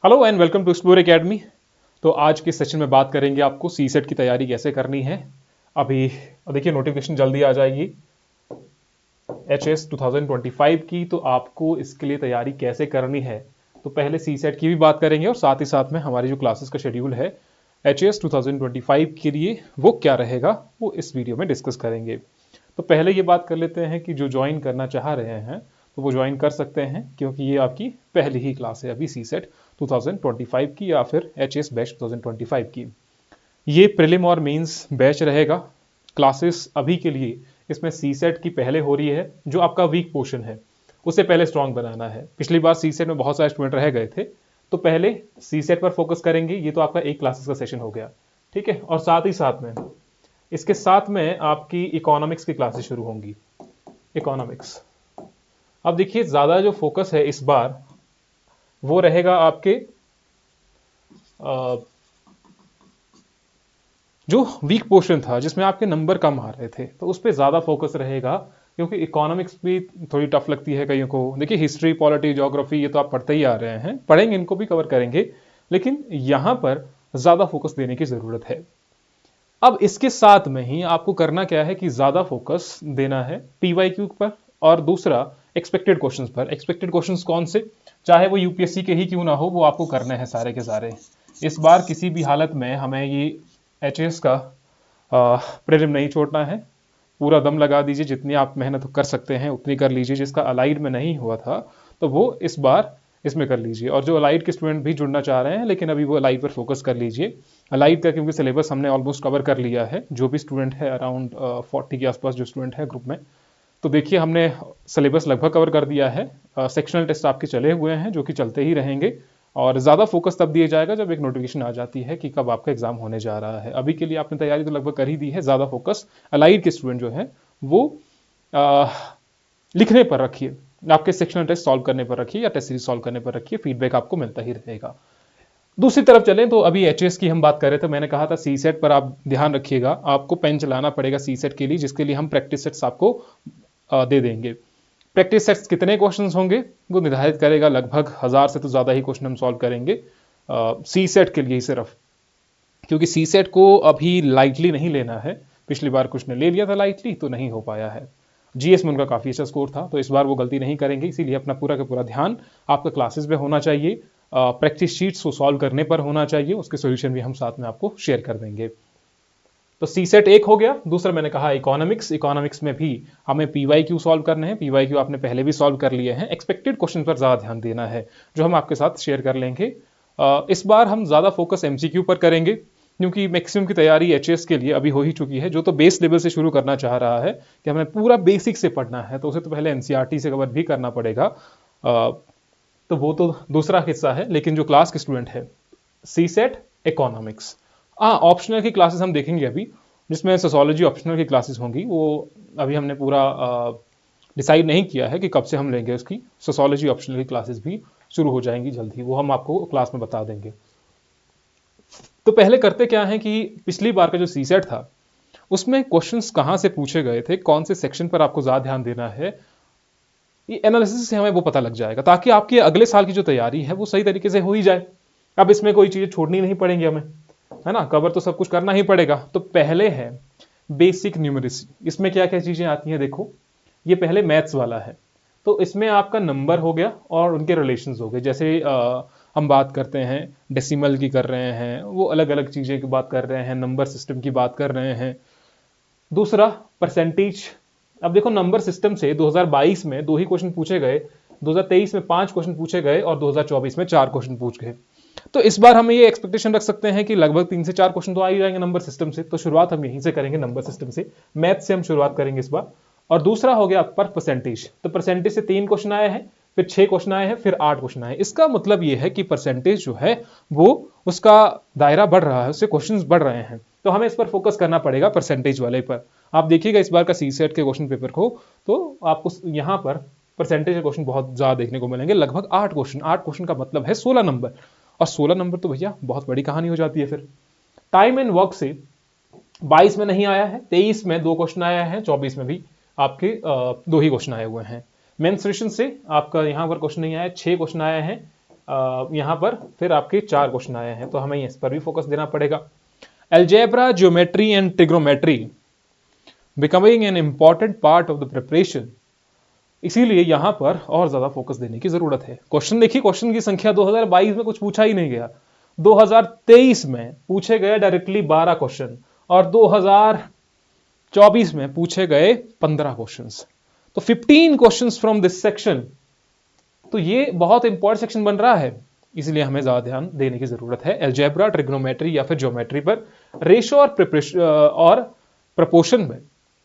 Hello and welcome to Explore Academy. तो आज के सेशन में बात करेंगे आपको सी सेट की तैयारी कैसे करनी है। अभी देखिए नोटिफिकेशन जल्दी आ जाएगी HS 2025 की, तो आपको इसके लिए तैयारी कैसे करनी है। तो पहले सी सेट की भी बात करेंगे और साथ ही साथ में हमारी जो क्लासेस का शेड्यूल है HS 2025 के लिए वो क्या रहेगा वो इस वीडियो में डिस्कस करेंगे। तो पहले ये बात कर लेते हैं कि जो ज्वाइन करना चाह रहे हैं तो वो ज्वाइन कर सकते हैं, क्योंकि ये आपकी पहली ही क्लास है अभी सी सेट 2025 की या फिर HS बैच 2025 की। ये प्रीलिम और मेंस बैच रहेगा। क्लासेस अभी के लिए इसमें सी सेट की पहले हो रही है, जो आपका वीक पोर्शन है उसे पहले स्ट्रांग बनाना है। पिछली बार सी सेट में बहुत सारे स्टूडेंट रह गए थे, तो पहले सी सेट पर फोकस करेंगे। ये तो आपका एक क्लासेस का सेशन हो गया, ठीक है। और साथ ही साथ में इसके साथ में आपकी इकोनॉमिक्स की क्लासेस शुरू होंगी। इकोनॉमिक्स, अब देखिए ज्यादा जो फोकस है इस बार वो रहेगा आपके जो वीक पोर्शन था जिसमें आपके नंबर कम आ रहे थे, तो उस पर ज़्यादा फोकस रहेगा, क्योंकि इकोनॉमिक्स भी थोड़ी टफ लगती है कईयों को। देखिए हिस्ट्री, पॉलिटी, ज्योग्राफी ये तो आप पढ़ते ही आ रहे हैं, पढ़ेंगे, इनको भी कवर करेंगे, लेकिन यहाँ पर ज़्यादा फोकस देने की ज़रूरत है। अब इसके साथ में ही आपको करना क्या है कि ज़्यादा फोकस देना है PYQ पर और दूसरा एक्सपेक्टेड क्वेश्चंस पर। एक्सपेक्टेड क्वेश्चंस कौन से, चाहे वो यूपीएससी के ही क्यों ना हो, वो आपको करने हैं सारे के सारे। इस बार किसी भी हालत में हमें ये HS का प्रीलिम नहीं छोड़ना है। पूरा दम लगा दीजिए, जितनी आप मेहनत कर सकते हैं उतनी कर लीजिए। जिसका अलाइड में नहीं हुआ था तो वो इस बार इसमें कर लीजिए, और जो अलाइड के स्टूडेंट भी जुड़ना चाह रहे हैं लेकिन अभी वो अलाइड पर फोकस कर लीजिए। अलाइड का क्योंकि सिलेबस हमने ऑलमोस्ट कवर कर लिया है, जो भी स्टूडेंट है अराउंड 40 के आसपास जो स्टूडेंट है ग्रुप में, तो देखिए हमने सिलेबस लगभग कवर कर दिया है। सेक्शनल टेस्ट आपके चले हुए हैं जो कि चलते ही रहेंगे, और ज़्यादा फोकस तब दिया जाएगा जब एक नोटिफिकेशन आ जाती है कि कब आपका एग्जाम होने जा रहा है। अभी के लिए आपने तैयारी तो लगभग कर ही दी है। ज़्यादा फोकस अलाइड के स्टूडेंट जो है वो लिखने पर रखिए, आपके सेक्शनल टेस्ट सॉल्व करने पर रखिए या टेस्ट सीरीज सॉल्व करने पर रखिए, फीडबैक आपको मिलता ही रहेगा। दूसरी तरफ चलें तो अभी HS की हम बात कर रहे थे, मैंने कहा था सी सेट पर आप ध्यान रखिएगा, आपको पेन चलाना पड़ेगा सी सेट के लिए, जिसके लिए हम प्रैक्टिस सेट्स आपको दे देंगे। प्रैक्टिस सेट्स कितने क्वेश्चंस होंगे वो निर्धारित करेगा, लगभग 1000 से तो ज़्यादा ही क्वेश्चन हम सॉल्व करेंगे सी सेट के लिए ही सिर्फ, क्योंकि सी सेट को अभी लाइटली नहीं लेना है। पिछली बार कुछ ने ले लिया था लाइटली तो नहीं हो पाया है। GS में उनका काफ़ी अच्छा स्कोर था, तो इस बार वो गलती नहीं करेंगे, इसीलिए अपना पूरा का पूरा ध्यान आपका क्लासेस में होना चाहिए, प्रैक्टिस शीट्स को सॉल्व करने पर होना चाहिए। उसके सॉल्यूशन भी हम साथ में आपको शेयर कर देंगे। तो सी सेट एक हो गया। दूसरा मैंने कहा इकोनॉमिक्स। इकोनॉमिक्स में भी हमें PYQ सॉल्व करने हैं। PYQ आपने पहले भी सॉल्व कर लिए हैं। एक्सपेक्टेड क्वेश्चन पर ज़्यादा ध्यान देना है, जो हम आपके साथ शेयर कर लेंगे। इस बार हम ज़्यादा फोकस MCQ पर करेंगे, क्योंकि मैक्सिमम की तैयारी HS के लिए अभी हो ही चुकी है। जो तो बेस लेवल से शुरू करना चाह रहा है कि हमें पूरा बेसिक से पढ़ना है, तो उसे तो पहले NCERT से कवर भी करना पड़ेगा। तो वो तो दूसरा हिस्सा है, लेकिन जो क्लास के स्टूडेंट है सी सेट इकोनॉमिक्स। ऑप्शनल की क्लासेस हम देखेंगे अभी, जिसमें सोशोलॉजी ऑप्शनल की क्लासेस होंगी। वो अभी हमने पूरा डिसाइड नहीं किया है कि कब से हम लेंगे उसकी। सोशोलॉजी ऑप्शनल की क्लासेस भी शुरू हो जाएंगी जल्द ही, वो हम आपको क्लास में बता देंगे। तो पहले करते क्या है कि पिछली बार का जो सी सेट था उसमें क्वेश्चंस कहाँ से पूछे गए थे, कौन से सेक्शन पर आपको ज़्यादा ध्यान देना है, ये एनालिसिस से हमें वो पता लग जाएगा, ताकि आपकी अगले साल की जो तैयारी है वो सही तरीके से हो ही जाए। अब इसमें कोई चीज़ें छोड़नी नहीं पड़ेंगी हमें, है ना, कवर तो सब कुछ करना ही पड़ेगा। तो पहले है बेसिक न्यूमरेसी। इसमें क्या क्या चीज़ें आती हैं देखो, ये पहले मैथ्स वाला है, तो इसमें आपका नंबर हो गया और उनके रिलेशंस हो गए। जैसे हम बात करते हैं डेसिमल की कर रहे हैं, वो अलग अलग चीज़ें की बात कर रहे हैं, नंबर सिस्टम की बात कर रहे हैं। दूसरा परसेंटेज। अब देखो नंबर सिस्टम से 2022 में 2 ही क्वेश्चन पूछे गए, 2023 में 5 क्वेश्चन पूछे गए और 2024 में 4 क्वेश्चन पूछ गए। तो इस बार हम ये एक्सपेक्टेशन रख सकते हैं कि लगभग 3 से 4 क्वेश्चन तो आ ही जाएंगे नंबर सिस्टम से। तो शुरुआत हम यहीं से करेंगे, नंबर सिस्टम से, मैथ से हम शुरुआत करेंगे इस बार। और दूसरा हो गया पर परसेंटेज। तो परसेंटेज से 3 क्वेश्चन आए हैं, फिर 6 क्वेश्चन आए हैं, फिर 8 क्वेश्चन आए। इसका मतलब ये है कि परसेंटेज जो है वो उसका दायरा बढ़ रहा है, उससे क्वेश्चन बढ़ रहे हैं। तो हमें इस पर फोकस करना पड़ेगा, परसेंटेज वाले पर। आप देखिएगा इस बार का सी सेट के क्वेश्चन पेपर को, तो आपको यहाँ पर परसेंटेज के क्वेश्चन बहुत ज़्यादा देखने को मिलेंगे, लगभग 8 क्वेश्चन। 8 क्वेश्चन का मतलब है 16 नंबर, और 16 नंबर तो भैया बहुत बड़ी कहानी हो जाती है। फिर टाइम एंड वर्क से 22 में नहीं आया है, 23 में 2 क्वेश्चन आया है, 24 में भी आपके 2 ही क्वेश्चन आए हुए हैं। मेंस्ट्रुएशन से आपका यहाँ पर क्वेश्चन नहीं आया, 6 क्वेश्चन आए हैं, यहां पर फिर आपके 4 क्वेश्चन आए हैं, तो हमें इस पर भी फोकस देना पड़ेगा। Algebra, geometry and trigonometry becoming an important part of the preparation, इसीलिए यहां पर और ज्यादा फोकस देने की जरूरत है। क्वेश्चन देखिए, क्वेश्चन की संख्या 2022 में कुछ पूछा ही नहीं गया, 2023 में पूछे गए डायरेक्टली 12 क्वेश्चन और 2024 में पूछे गए 15 क्वेश्चंस, तो 15 क्वेश्चंस फ्रॉम दिस सेक्शन। तो ये बहुत इंपॉर्टेंट सेक्शन बन रहा है, इसलिए हमें ज्यादा ध्यान देने की जरूरत है अलजेब्रा, ट्रिग्नोमेट्री या फिर ज्योमेट्री पर। रेशो और प्रिपरेशन और प्रपोर्शन में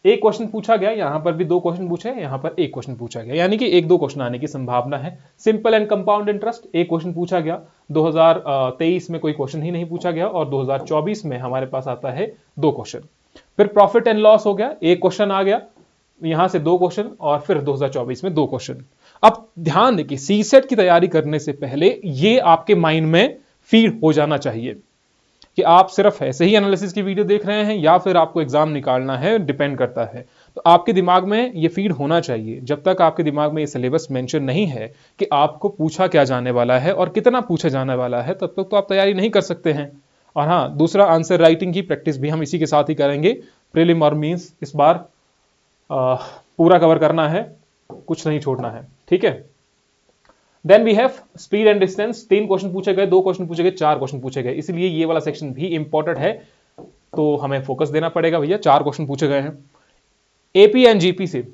एक क्वेश्चन पूछा गया, यहां पर भी 2 क्वेश्चन पूछे, यहां पर 1 क्वेश्चन पूछा गया, यानी कि 1-2 क्वेश्चन आने की संभावना है। Simple and compound interest 1 question पूछा गया, 2023 में कोई क्वेश्चन ही नहीं पूछा गया और 2024 में हमारे पास आता है 2 क्वेश्चन। फिर प्रॉफिट एंड लॉस हो गया, 1 क्वेश्चन आ गया, यहां से 2 क्वेश्चन और फिर 2024 में 2 क्वेश्चन। अब ध्यान दें कि सीसेट की तैयारी करने से पहले ये आपके माइंड में फीड हो जाना चाहिए कि आप सिर्फ ऐसे ही एनालिसिस की वीडियो देख रहे हैं या फिर आपको एग्जाम निकालना है, डिपेंड करता है। तो आपके दिमाग में ये फीड होना चाहिए। जब तक आपके दिमाग में ये सिलेबस मेंशन नहीं है कि आपको पूछा क्या जाने वाला है और कितना पूछा जाने वाला है, तब तक तो आप तैयारी नहीं कर सकते हैं। और हाँ, दूसरा, आंसर राइटिंग की प्रैक्टिस भी हम इसी के साथ ही करेंगे। प्रीलिम और मींस इस बार पूरा कवर करना है, कुछ नहीं छोड़ना है, ठीक है। Then we have speed and distance, 3 question पूछे गए, 2 क्वेश्चन पूछे गए, 4 क्वेश्चन पूछे गए, इसलिए ये वाला सेक्शन भी इंपॉर्टेंट है, तो हमें फोकस देना पड़ेगा भैया। 4 क्वेश्चन पूछे गए हैं। एपी एंड जीपी से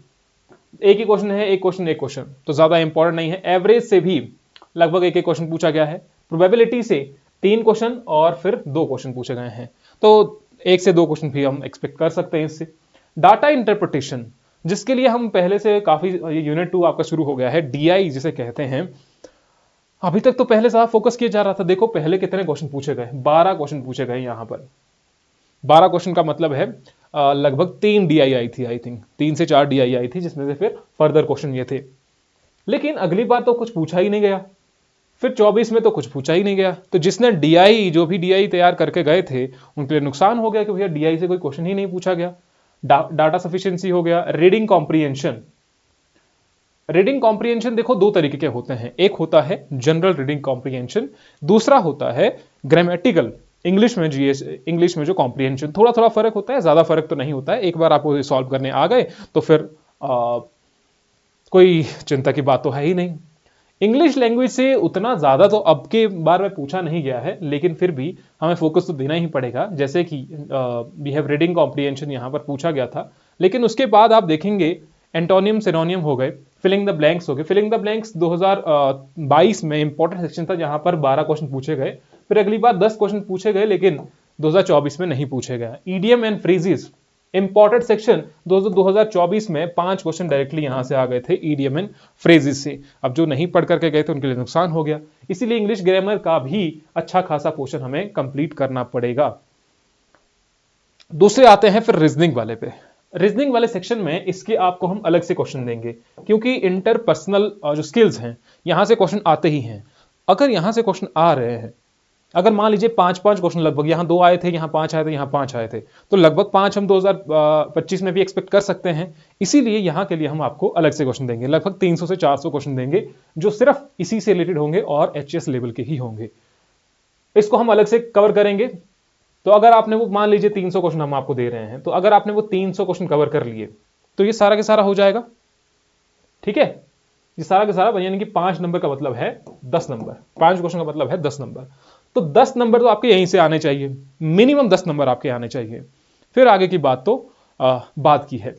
एक ही क्वेश्चन है, एक क्वेश्चन, तो ज्यादा इंपॉर्टेंट नहीं है। एवरेज से भी लगभग एक क्वेश्चन पूछा गया है। प्रोबेबिलिटी से 3 क्वेश्चन और फिर 2 क्वेश्चन पूछे गए हैं, तो 1 से 2 क्वेश्चन भी हम एक्सपेक्ट कर सकते हैं इससे। डाटा इंटरप्रिटेशन, जिसके लिए हम पहले से काफी, यूनिट 2 आपका शुरू हो गया है, डीआई जिसे कहते हैं। अभी तक तो पहले साफ फोकस किया जा रहा था। देखो पहले कितने क्वेश्चन पूछे गए, 12 क्वेश्चन पूछे गए। यहां पर 12 क्वेश्चन का मतलब है लगभग 3 डीआई आई थी, आई थिंक 3 से 4 डीआई आई थी, जिसमें से फिर फर्दर क्वेश्चन ये थे। लेकिन अगली बार तो कुछ पूछा ही नहीं गया, फिर 24 में तो कुछ पूछा ही नहीं गया। तो जिसने डीआई, जो भी डीआई तैयार करके गए थे, उनके लिए नुकसान हो गया कि भैया डीआई से कोई क्वेश्चन ही नहीं पूछा गया। डाटा सफिशिएंसी हो गया। रीडिंग कॉम्प्रिहेंशन, रीडिंग कॉम्प्रिहेंशन देखो 2 तरीके के होते हैं, एक होता है जनरल रीडिंग कॉम्प्रिहेंशन, दूसरा होता है ग्रामेटिकल इंग्लिश में, जीएस इंग्लिश में जो कॉम्प्रिहेंशन। थोड़ा थोड़ा फर्क होता है, ज्यादा फर्क तो नहीं होता है। एक बार आप वो सॉल्व करने आ गए तो फिर कोई चिंता की बात तो है ही नहीं। इंग्लिश लैंग्वेज से उतना ज्यादा तो अब के बार में पूछा नहीं गया है, लेकिन फिर भी हमें फोकस तो देना ही पड़ेगा। जैसे कि वी हैव रीडिंग कॉम्प्रिहेंशन यहां पर पूछा गया था, लेकिन उसके बाद आप देखेंगे एंटोनियम सिनोनियम हो गए, फिलिंग द ब्लैंक्स हो गए। फिलिंग द ब्लैंक्स 2022 में इंपॉर्टेंट सेक्शन था, जहां पर 12 क्वेश्चन पूछे गए, फिर अगली बार 10 क्वेश्चन पूछे गए, लेकिन 2024 में नहीं पूछे गए। EDM and phrases important section, 2024 में 5 क्वेश्चन डायरेक्टली यहां से आ गए थे ईडीएम एंड फ्रेजेस से। अब जो नहीं पढ़ करके गए थे उनके लिए नुकसान हो गया, इसीलिए इंग्लिश ग्रामर का भी अच्छा खासा पोर्शन हमें कंप्लीट करना पड़ेगा। दूसरे आते हैं फिर रीजनिंग वाले पे। रीजनिंग वाले सेक्शन में इसके आपको हम अलग से क्वेश्चन देंगे, क्योंकि इंटरपर्सनल जो स्किल्स हैं यहां से क्वेश्चन आते ही हैं। अगर यहां से क्वेश्चन आ रहे हैं, अगर मान लीजिए 5-5 क्वेश्चन लगभग, यहां 2 आए थे, यहां 5 आए थे, यहां 5 आए थे, तो लगभग 5 हम 2025 में भी एक्सपेक्ट कर सकते हैं। इसीलिए यहां के लिए हम आपको अलग से क्वेश्चन देंगे, लगभग 300 से 400 क्वेश्चन देंगे, जो सिर्फ इसी से रिलेटेड होंगे और एचएस लेवल के ही होंगे। इसको हम अलग से कवर करेंगे। तो अगर आपने वो, मान लीजिए 300 क्वेश्चन हम आपको दे रहे हैं, तो अगर आपने वो 300 क्वेश्चन कवर कर लिए, तो ये सारा के सारा हो जाएगा, ठीक है। ये सारा के सारा, यानी कि 5 नंबर का मतलब है 10 नंबर, 5 क्वेश्चन का मतलब है 10 नंबर। तो 10 नंबर तो आपके यहीं से आने चाहिए, मिनिमम 10 नंबर आपके आने चाहिए। फिर आगे की बात तो बात की है।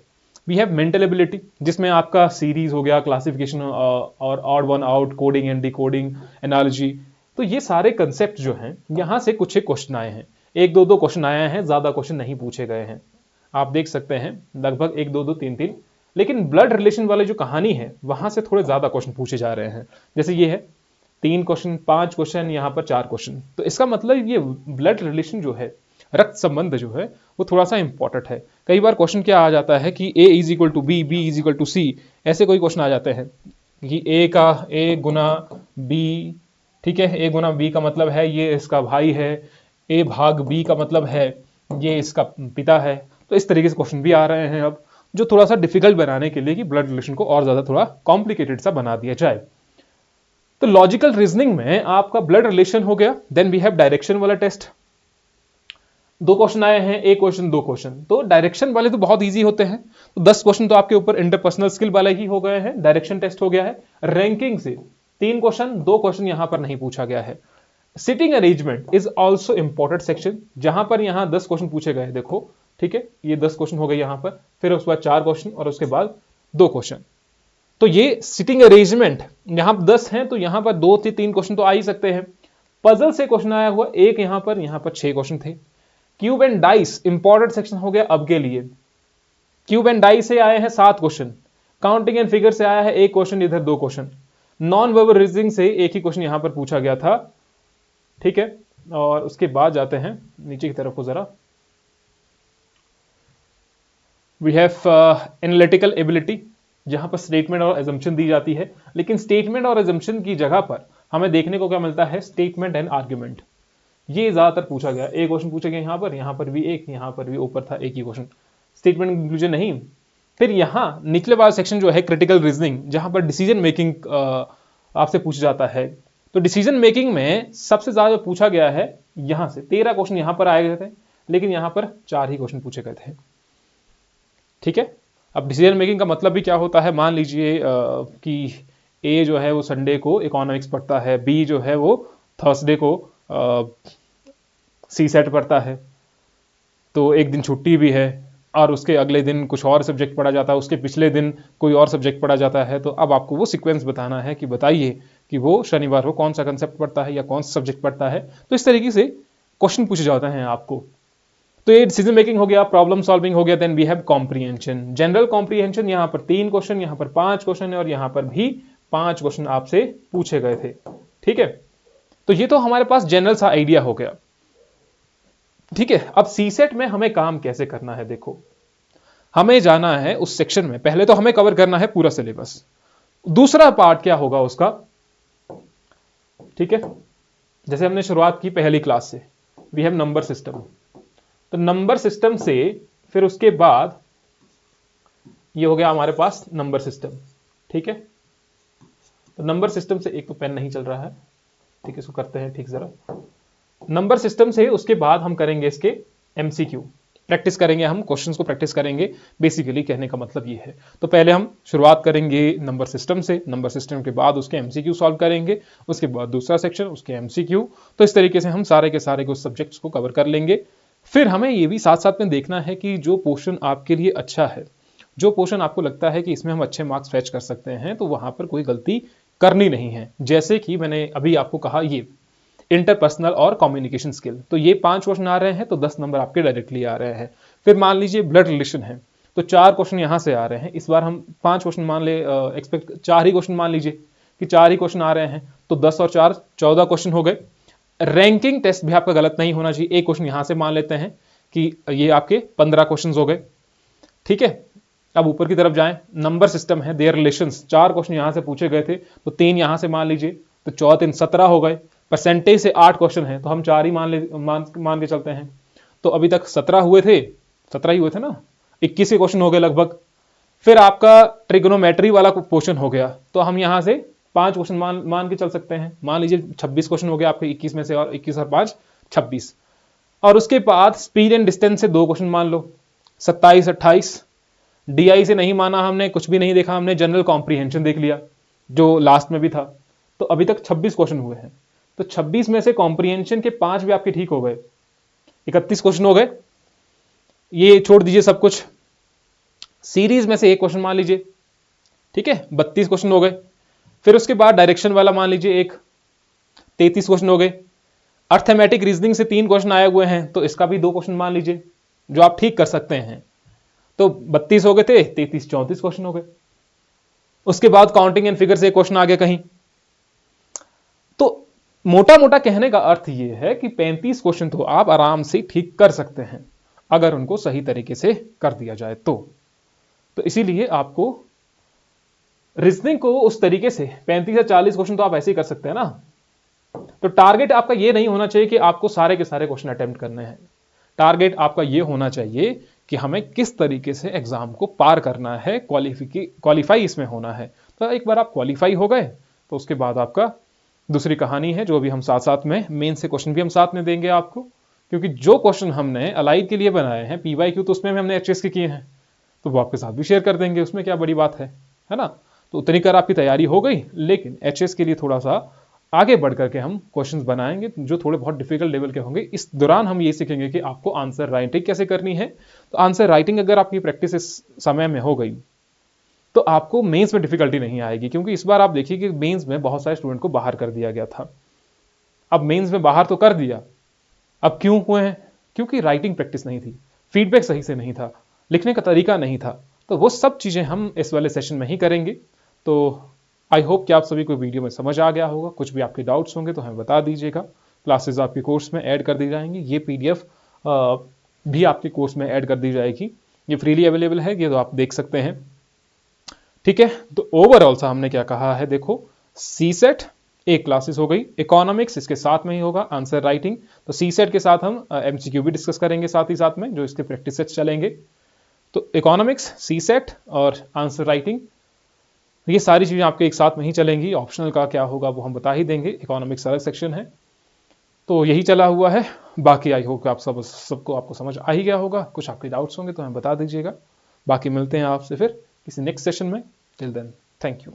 वी हैव मेंटल एबिलिटी, जिसमें आपका सीरीज हो गया, क्लासिफिकेशन और odd one out, coding and decoding, analogy. तो ये सारे कंसेप्ट जो हैं, यहां से कुछ एक क्वेश्चन आए हैं, 1-2 क्वेश्चन आए हैं, ज्यादा क्वेश्चन नहीं पूछे गए हैं। आप देख सकते हैं लगभग 1-2, 3-3, लेकिन ब्लड रिलेशन वाले जो कहानी है वहां से थोड़े ज्यादा क्वेश्चन पूछे जा रहे हैं। जैसे ये है 3 क्वेश्चन, 5 क्वेश्चन, यहां पर 4 क्वेश्चन। तो इसका मतलब ये ब्लड रिलेशन जो है, रक्त संबंध जो है, वो थोड़ा सा इंपॉर्टेंट है। कई बार क्वेश्चन क्या आ जाता है कि A is equal to B, B is equal to C, ऐसे कोई क्वेश्चन आ जाते हैं कि A गुना B, ठीक है, A गुना B का मतलब है ये इसका भाई है, A भाग B का मतलब है ये इसका पिता है। तो इस तरीके से क्वेश्चन भी आ रहे हैं अब, जो थोड़ा सा डिफिकल्ट बनाने के लिए कि ब्लड रिलेशन को और ज्यादा थोड़ा कॉम्प्लिकेटेड सा बना दिया जाए। तो लॉजिकल रीजनिंग में आपका ब्लड रिलेशन हो गया, देन वी हैव डायरेक्शन वाला टेस्ट। 2 क्वेश्चन आए हैं, 1 क्वेश्चन 2 क्वेश्चन, तो डायरेक्शन वाले तो बहुत इजी होते हैं, तो 10 क्वेश्चन तो आपके ऊपर इंटरपर्सनल स्किल वाले ही हो गए हैं, डायरेक्शन टेस्ट हो गया है। रैंकिंग से 3 क्वेश्चन, 2 क्वेश्चन यहां पर नहीं पूछा गया है। Sitting arrangement is also important section, जहां पर यहां 10 क्वेश्चन पूछे गए, देखो ठीक है, ये 10 क्वेश्चन हो गए यहां पर, फिर उसके बाद 4 क्वेश्चन और उसके बाद 2 क्वेश्चन। तो ये सिटिंग अरेंजमेंट यहां 10 हैं, तो यहां पर 2 से 3 क्वेश्चन तो आ ही सकते हैं। पजल से क्वेश्चन आया हुआ एक, यहां पर 6 क्वेश्चन थे। Cube and dice important section हो गया अब के लिए, क्यूब एंड डाइस से आए हैं 7 क्वेश्चन, काउंटिंग एंड फिगर से आया है 1 क्वेश्चन, इधर 2 क्वेश्चन, नॉन वर्बल रीजनिंग से एक ही क्वेश्चन यहां पर पूछा गया था, ठीक है। और उसके बाद जाते हैं नीचे की तरफ को जरा, वी हैव एनालिटिकल एबिलिटी, जहां पर स्टेटमेंट और एजम्पशन दी जाती है, लेकिन स्टेटमेंट और एजम्पशन की जगह पर हमें देखने को क्या मिलता है, स्टेटमेंट एंड आर्ग्यूमेंट। ये ज्यादातर पूछा गया, एक क्वेश्चन पूछा गया यहां पर भी एक, यहां पर भी ऊपर था एक ही क्वेश्चन, स्टेटमेंट इंक्लूजन नहीं। फिर यहां निचले वाला सेक्शन जो है क्रिटिकल रीजनिंग, जहां पर डिसीजन मेकिंग आपसे पूछा जाता है, तो डिसीजन मेकिंग में सबसे ज्यादा पूछा गया है यहां से, 13 क्वेश्चन यहां पर आए गए थे, लेकिन यहां पर 4 ही क्वेश्चन पूछे गए थे, ठीक है। अब डिसीजन मेकिंग का मतलब भी क्या होता है, मान लीजिए कि ए जो है वो संडे को इकोनॉमिक्स पढ़ता है, बी जो है वो थर्सडे को सी सेट पढ़ता है, तो एक दिन छुट्टी भी है, और उसके अगले दिन कुछ और सब्जेक्ट पढ़ा जाता है, उसके पिछले दिन कोई और सब्जेक्ट पढ़ा जाता है, तो अब आपको वो सीक्वेंस बताना है कि बताइए कि वो शनिवार को कौन सा कंसेप्ट पढ़ता है या कौन सा सब्जेक्ट पढ़ता है। तो इस तरीके से क्वेश्चन पूछे जाते हैं आपको। तो ये डिसीजन मेकिंग हो गया, प्रॉब्लम सॉल्विंग हो गया, then we have comprehension. General comprehension, यहां पर 3 क्वेश्चन, यहां पर 5 क्वेश्चन है, और यहां पर भी 5 क्वेश्चन आपसे पूछे गए थे, ठीक है। तो ये तो हमारे पास जनरल सा आइडिया हो गया, ठीक है। अब सी सेट में हमें काम कैसे करना है, देखो हमें जाना है उस सेक्शन में, पहले तो हमें कवर करना है पूरा सिलेबस, दूसरा पार्ट क्या होगा उसका, ठीक है। जैसे हमने शुरुआत की पहली क्लास से, वी हैव नंबर सिस्टम, तो नंबर सिस्टम से फिर उसके बाद ये हो गया हमारे पास नंबर सिस्टम, ठीक है। तो नंबर सिस्टम से, एक तो पेन नहीं चल रहा है, ठीक है, इसको करते हैं ठीक जरा। नंबर सिस्टम से उसके बाद हम करेंगे इसके एमसीक्यू, प्रैक्टिस करेंगे, हम क्वेश्चंस को प्रैक्टिस करेंगे, बेसिकली कहने का मतलब ये है। तो पहले हम शुरुआत करेंगे नंबर सिस्टम से, नंबर सिस्टम के बाद उसके एमसीक्यू सॉल्व करेंगे, उसके बाद दूसरा सेक्शन उसके एमसीक्यू, तो इस तरीके से हम सारे के सारे कुछ सब्जेक्ट्स को कवर कर लेंगे। फिर हमें ये भी साथ साथ में देखना है कि जो पोर्शन आपके लिए अच्छा है, जो पोर्शन आपको लगता है कि इसमें हम अच्छे मार्क्स फैच कर सकते हैं, तो वहां पर कोई गलती करनी नहीं है। जैसे कि मैंने अभी आपको कहा, ये इंटरपर्सनल और कम्युनिकेशन स्किल, तो ये 5 क्वेश्चन आ रहे हैं, तो 10 नंबर आपके डायरेक्टली आ रहे हैं। फिर मान लीजिए ब्लड रिलेशन है, तो 4 क्वेश्चन यहां से आ रहे हैं, इस बार हम 5 क्वेश्चन मान ले, एक्सपेक्ट 4 ही क्वेश्चन मान लीजिए कि 4 ही क्वेश्चन आ रहे हैं, तो 10 और 4 14 क्वेश्चन हो गए। रैंकिंग टेस्ट भी आपका गलत नहीं होना चाहिए, एक क्वेश्चन यहां से मान लेते हैं कि ये आपके 15 क्वेश्चन हो गए, ठीक है। अब ऊपर की तरफ जाएं, नंबर सिस्टम है, देयर रिलेशंस, 4 क्वेश्चन यहां से पूछे गए थे, तो 3 यहां से मान लीजिए, तो 4 3 17 हो गए। परसेंटेज से 8 क्वेश्चन है, तो हम 4 ही मान के चलते हैं, तो अभी तक 17 हुए थे, 17 ही हुए थे ना, 21 के क्वेश्चन हो गए लगभग। फिर आपका ट्रिग्नोमेट्री वाला पोर्शन हो गया, तो हम यहां से 5 क्वेश्चन मान के चल सकते हैं, मान लीजिए 26 क्वेश्चन हो गया आपके 21 में से, और 21 और 5 26। और उसके बाद स्पीड एंड डिस्टेंस से 2 क्वेश्चन मान लो, 27 28। डीआई से नहीं माना हमने, कुछ भी नहीं देखा हमने, जनरल कॉम्प्रीहेंशन देख लिया जो लास्ट में भी था। तो अभी तक 26 क्वेश्चन हुए हैं, तो 26 में से कॉम्प्रीहेंशन के 5 भी आपके ठीक हो गए, 31 क्वेश्चन हो गए। ये छोड़ दीजिए सब कुछ, सीरीज में से 1 क्वेश्चन मान लीजिए, ठीक है, 32 क्वेश्चन हो गए। फिर उसके बाद डायरेक्शन वाला मान लीजिए एक, 33 क्वेश्चन हो गए। अर्थमेटिक रीजनिंग से 3 क्वेश्चन आए हुए हैं, तो इसका भी 2 क्वेश्चन मान लीजिए जो आप ठीक कर सकते हैं, तो 32 हो गए थे, 33 34 क्वेश्चन हो गए। उसके बाद काउंटिंग एंड फिगर से 1 क्वेश्चन आ गया कहीं। तो मोटा मोटा कहने का अर्थ यह है कि 35 क्वेश्चन तो आप आराम से ठीक कर सकते हैं, अगर उनको सही तरीके से कर दिया जाए तो इसीलिए आपको रीजनिंग को उस तरीके से 35 या 40 क्वेश्चन तो आप ऐसे ही कर सकते हैं ना। तो टारगेट आपका यह नहीं होना चाहिए कि आपको सारे के सारे क्वेश्चन अटेम्प्ट करने हैं, टारगेट आपका यह होना चाहिए कि हमें किस तरीके से एग्जाम को पार करना है, क्वालिफाई इसमें होना है। तो एक बार आप क्वालिफाई हो गए, तो उसके बाद आपका दूसरी कहानी है जो अभी हम साथ साथ में मेन से क्वेश्चन भी हम साथ में देंगे आपको, क्योंकि जो क्वेश्चन हमने अलाइड के लिए बनाए हैं PYQ तो उसमें भी हमने एचएस के किए हैं, तो वो आपके साथ भी शेयर कर देंगे, उसमें क्या बड़ी बात है ना। तो उतनी कर आपकी तैयारी हो गई, लेकिन एचएस के लिए थोड़ा सा आगे बढ़ करके हम क्वेश्चंस बनाएंगे जो थोड़े बहुत डिफिकल्ट लेवल के होंगे। इस दौरान हम ये सीखेंगे कि आपको आंसर राइटिंग कैसे करनी है। तो आंसर राइटिंग अगर आपकी प्रैक्टिस इस समय में हो गई तो आपको मेंस में डिफिकल्टी नहीं आएगी, क्योंकि इस बार आप देखिए कि मेंस में बहुत सारे स्टूडेंट को बाहर कर दिया गया था। अब मेंस में बाहर तो कर दिया, अब क्यों हुए हैं? क्योंकि राइटिंग प्रैक्टिस नहीं थी, फीडबैक सही से नहीं था, लिखने का तरीका नहीं था। तो वो सब चीजें हम इस वाले सेशन में ही करेंगे। तो आई होप कि आप सभी को वीडियो में समझ आ गया होगा। कुछ भी आपके डाउट्स होंगे तो हमें बता दीजिएगा। क्लासेस आपके कोर्स में ऐड कर दी जाएंगी, ये PDF भी आपके कोर्स में ऐड कर दी जाएगी, ये फ्रीली अवेलेबल है, ये तो आप देख सकते हैं। ठीक है, तो ओवरऑल सा हमने क्या कहा है, देखो सीसेट एक क्लासेस हो गई, इकोनॉमिक्स इसके साथ में ही होगा, आंसर राइटिंग। तो सीसेट के साथ हम MCQ भी डिस्कस करेंगे साथ ही साथ में, जो इसके प्रैक्टिस सेट्स चलेंगे। तो इकोनॉमिक्स, सीसेट और आंसर राइटिंग, ये सारी चीजें आपके एक साथ में ही चलेंगी। ऑप्शनल का क्या होगा वो हम बता ही देंगे, इकोनॉमिक्स अलग सेक्शन है। तो यही चला हुआ है। बाकी आई होप कि आप सबको आपको समझ आ ही गया होगा। कुछ आपके डाउट्स होंगे तो हमें बता दीजिएगा। बाकी मिलते हैं आपसे फिर किसी नेक्स्ट सेशन में। Till then, thank you.